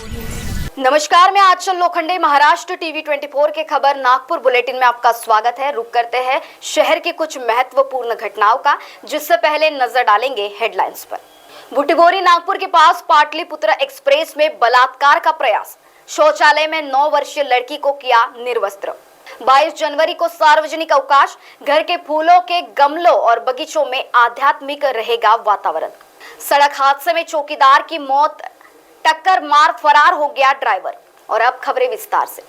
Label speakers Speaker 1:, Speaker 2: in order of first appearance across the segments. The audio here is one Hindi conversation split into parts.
Speaker 1: नमस्कार, मैं आंचल लोखंडे महाराष्ट्र टीवी 24 के खबर नागपुर बुलेटिन में आपका स्वागत है। रुक करते हैं शहर की कुछ महत्वपूर्ण घटनाओं का, जिससे पहले नजर डालेंगे हेडलाइंस पर। बुटिगोरी नागपुर के पास पाटलिपुत्र एक्सप्रेस में बलात्कार का प्रयास, शौचालय में 9 वर्षीय लड़की को किया निर्वस्त्र। 22 जनवरी को सार्वजनिक अवकाश, घर के फूलों के गमलों और बगीचों में आध्यात्मिक रहेगा वातावरण। सड़क हादसे में चौकीदार की मौत, टक्कर मार फरार हो गया ड्राइवर। और अब खबरें विस्तार से।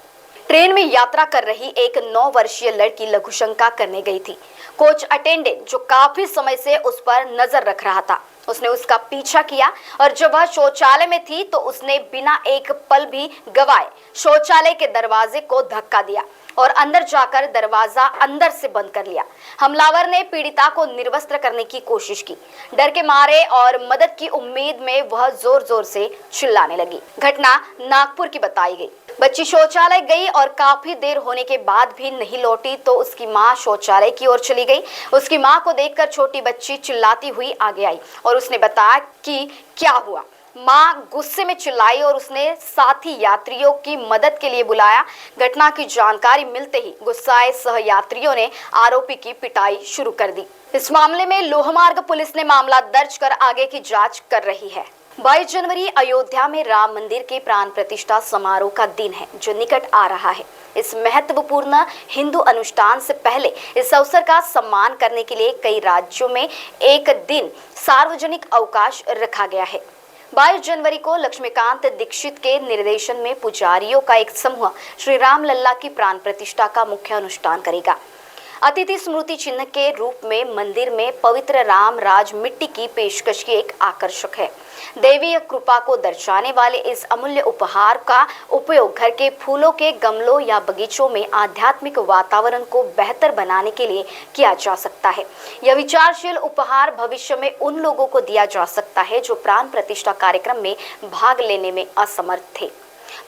Speaker 1: ट्रेन में यात्रा कर रही एक 9 वर्षीय लड़की लघुशंका करने गई थी। कोच अटेंडेंट जो काफी समय से उस पर नजर रख रहा था, उसने उसका पीछा किया और जब वह शौचालय में थी तो उसने बिना एक पल भी गवाए शौचालय के दरवाजे को धक्का दिया और अंदर जाकर दरवाजा अंदर से बंद कर लिया। हमलावर ने पीड़िता को निर्वस्त्र करने की कोशिश की। डर के मारे और मदद की उम्मीद में वह जोर जोर से चिल्लाने लगी। घटना नागपुर की बताई गई। बच्ची शौचालय गई और काफी देर होने के बाद भी नहीं लौटी तो उसकी मां शौचालय की ओर चली गई। उसकी मां को देखकर छोटी बच्ची चिल्लाती हुई आगे आई और उसने बताया कि क्या हुआ। मां गुस्से में चिल्लाई और उसने साथी यात्रियों की मदद के लिए बुलाया। घटना की जानकारी मिलते ही गुस्साए सहयात्रियों ने आरोपी की पिटाई शुरू कर दी। इस मामले में लोहमार्ग पुलिस ने मामला दर्ज कर आगे की जांच कर रही है। 22 जनवरी अयोध्या में राम मंदिर के प्राण प्रतिष्ठा समारोह का दिन है, जो निकट आ रहा है। इस महत्वपूर्ण हिंदू अनुष्ठान से पहले इस अवसर का सम्मान करने के लिए कई राज्यों में एक दिन सार्वजनिक अवकाश रखा गया है। 22 जनवरी को लक्ष्मीकांत दीक्षित के निर्देशन में पुजारियों का एक समूह श्री राम लल्ला की प्राण प्रतिष्ठा का मुख्य अनुष्ठान करेगा। अतिथि स्मृति चिन्ह के रूप में मंदिर में पवित्र राम राज मिट्टी की पेशकश की एक आकर्षक है। दैवीय कृपा को दर्शाने वाले इस अमूल्य उपहार का उपयोग घर के फूलों के गमलों या बगीचों में आध्यात्मिक वातावरण को बेहतर बनाने के लिए किया जा सकता है। यह विचारशील उपहार भविष्य में उन लोगों को दिया जा सकता है जो प्राण प्रतिष्ठा कार्यक्रम में भाग लेने में असमर्थ थे।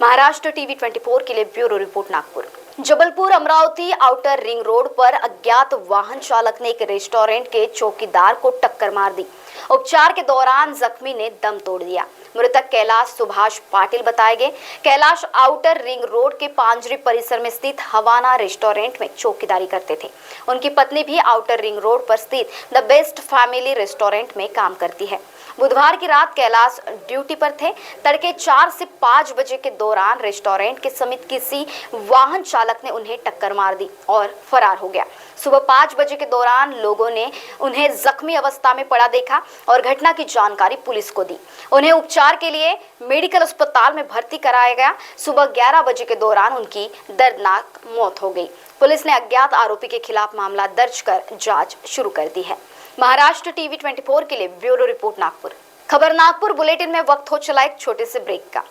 Speaker 1: महाराष्ट्र टीवी 24 के लिए bureau report Nagpur. Jabalpur Amravati outer ring road पर अज्ञात वाहन चालक ने एक रेस्टोरेंट के चौकीदार को टक्कर मार दी। उपचार के दौरान जख्मी ने दम तोड़ दिया। मृतक कैलाश सुभाष पाटिल बताए गए। कैलाश आउटर रिंग रोड के पांजरी परिसर में स्थित हवाना रेस्टोरेंट में चौकीदारी करते थे। उनकी पत्नी भी आउटर रिंग रोड पर स्थित द बेस्ट फैमिली रेस्टोरेंट में काम करती है। बुधवार की रात कैलाश ड्यूटी पर थे। तड़के 4 से 5 बजे के दौरान रेस्टोरेंट के समीप किसी वाहन चालक ने उन्हें टक्कर मार दी और फरार हो गया। सुबह 5 बजे के दौरान लोगों ने उन्हें जख्मी अवस्था में पड़ा देखा और घटना की जानकारी पुलिस को दी। उन्हें उपचार के लिए मेडिकल अस्पताल में भर्ती कराया गया। सुबह 11 बजे के दौरान उनकी दर्दनाक मौत हो गई। पुलिस ने अज्ञात आरोपी के खिलाफ मामला दर्ज कर जांच शुरू कर दी है। महाराष्ट्र टीवी 24 के लिए ब्यूरो रिपोर्ट नागपुर। खबर नागपुर बुलेटिन में वक्त हो चला एक छोटे से ब्रेक का।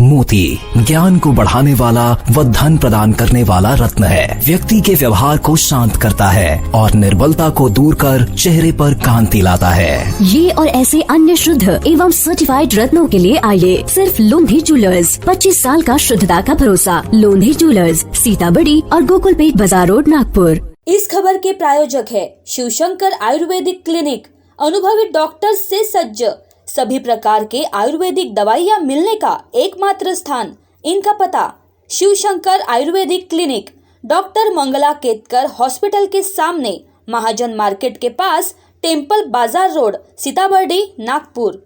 Speaker 2: मोती ज्ञान को बढ़ाने वाला व धन प्रदान करने वाला रत्न है। व्यक्ति के व्यवहार को शांत करता है और निर्बलता को दूर कर चेहरे पर कांति लाता है।
Speaker 3: ये और ऐसे अन्य शुद्ध एवं सर्टिफाइड रत्नों के लिए आइए सिर्फ लोंधी ज्वेलर्स। 25 साल का शुद्धता का भरोसा। लोंधी ज्वेलर्स, सीताबड़ी और गोकुलपेट बाजार रोड, नागपुर।
Speaker 4: इस खबर के प्रायोजक है शिवशंकर आयुर्वेदिक क्लिनिक। अनुभवी डॉक्टर से सज्ज, सभी प्रकार के आयुर्वेदिक दवाइयाँ मिलने का एकमात्र स्थान। इनका पता Shivshankar Ayurvedic clinic, doctor Mangala Ketkar hospital के सामने, महाजन मार्केट के पास, temple Bazaar road, Sitabuldi, Nagpur.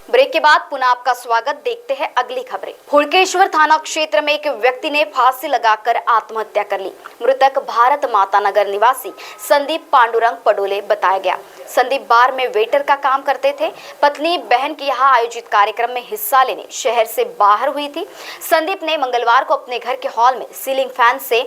Speaker 1: Break के बाद पुनः आपका स्वागत। देखते हैं अगली खबरें। हुड़केश्वर थाना क्षेत्र में एक व्यक्ति ने फांसी लगाकर आत्महत्या कर ली। मृतक भारत माता नगर निवासी संदीप पांडुरंग पडोले बताया गया। संदीप बार में वेटर का काम करते थे। पत्नी बहन की यहाँ आयोजित कार्यक्रम में हिस्सा लेने शहर से बाहर हुई थी। संदीप ने मंगलवार को अपने घर के हॉल में सीलिंग फैन से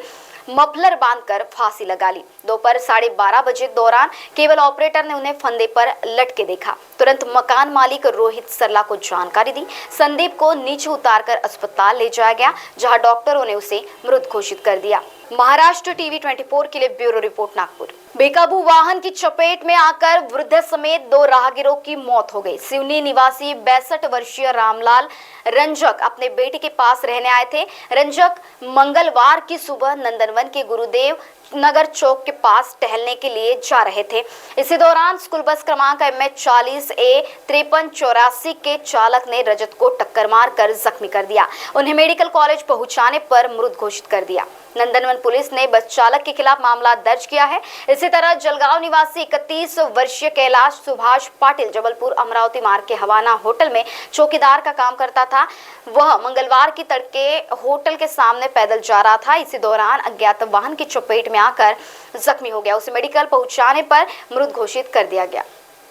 Speaker 1: मफलर बांधकर फांसी लगा ली। दोपहर 12:30 बजे दौरान केबल ऑपरेटर ने उन्हें फंदे पर लटके देखा। तुरंत मकान मालिक रोहित सरला को जानकारी दी। संदीप को नीचे उतारकर अस्पताल ले जाया गया, जहां डॉक्टरों ने उसे मृत घोषित कर दिया। महाराष्ट्र टीवी 24 के लिए ब्यूरो रिपोर्ट नागपुर। बेकाबू वाहन की चपेट में आकर वृद्ध समेत 2 राहगीरों की मौत हो गई। सिवनी निवासी 62 वर्षीय रामलाल रंजक अपने बेटे के पास रहने आए थे। रंजक मंगलवार की सुबह नंदनवन के गुरुदेव नगर चौक के पास टहलने के लिए जा रहे थे। इसी दौरान स्कूल बस क्रमांक MH40A5384 के चालक ने रजत को टक्कर मारकर जख्मी कर दिया। उन्हें मेडिकल कॉलेज पहुंचाने पर मृत घोषित कर दिया। नंदनवन पुलिस ने बस चालक के खिलाफ मामला दर्ज किया है। इसी तरह जलगांव निवासी 31 वर्षीय कैलाश सुभाष पाटिल जबलपुर अमरावती मार्ग के हवाना होटल में चौकीदार का काम करता था। वह मंगलवार की तड़के होटल के सामने पैदल जा रहा था। इसी दौरान अज्ञात वाहन की चपेट में आकर जख्मी हो गया। उसे मेडिकल पहुंचाने पर मृत घोषित कर दिया गया।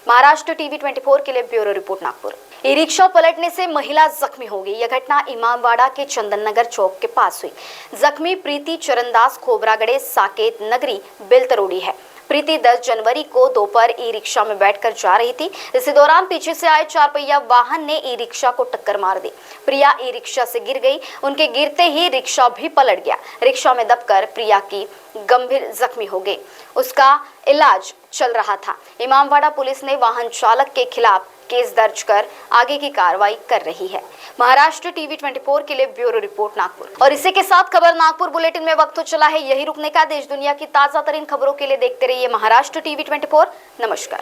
Speaker 1: महाराष्ट्र टीवी 24 के लिए bureau report Nagpur. E rickshaw पलटने से महिला जख्मी हो गई। यह घटना इमामवाड़ा के चंदन नगर चौक के पास हुई। जख्मी प्रीति चरणदास खोबरागड़े साकेत नगरी बेलतरोड़ी है। प्रीति 10 जनवरी को दोपहर ई रिक्शा में बैठकर जा रही थी। इसी दौरान पीछे से आए 4 पहिया वाहन ने ई रिक्शा को टक्कर मार दी। प्रिया ई रिक्शा से गिर गई। उनके गिरते ही रिक्शा भी पलट गया। रिक्शा में दबकर प्रिया की गंभीर जख्मी हो गई। उसका इलाज चल रहा था। इमामवाड़ा पुलिस ने वाहन चालक के खिलाफ केस दर्ज कर आगे की कार्रवाई कर रही है। महाराष्ट्र टीवी 24 के लिए ब्यूरो रिपोर्ट नागपुर। और इसी के साथ खबर नागपुर बुलेटिन में वक्त तो चला है यही रुकने का। देश दुनिया की ताजा तरीन खबरों के लिए देखते रहिए महाराष्ट्र टीवी 24। नमस्कार।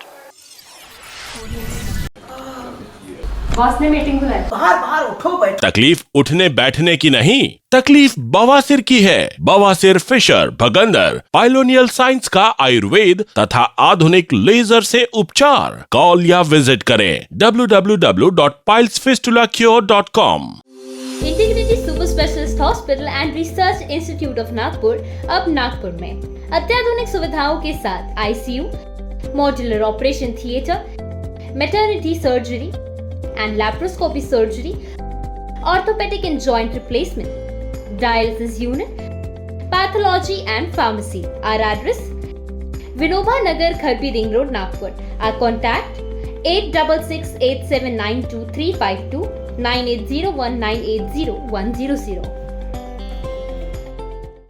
Speaker 5: बॉस ने मीटिंग बुलाई।
Speaker 6: बाहर उठो बैठो।
Speaker 7: तकलीफ उठने बैठने की नहीं, तकलीफ बवासीर की है। बवासीर फिशर भगंदर पाइलोनियल साइंस का आयुर्वेद तथा आधुनिक लेजर से उपचार। कॉल या विजिट करें www.pilesfistulacure.com।
Speaker 5: Integrity super specialist hospital and research institute of Nagpur अब नागपुर में अत्याधुनिक सुविधाओं के साथ ICU, modular operation theatre, maternity surgery and laparoscopy surgery, orthopedic and joint replacement, dialysis unit, pathology and pharmacy. Our address: Vinoba Nagar, Kharbi Ring Road, Nagpur. Our contact: 8668792352 9801980100.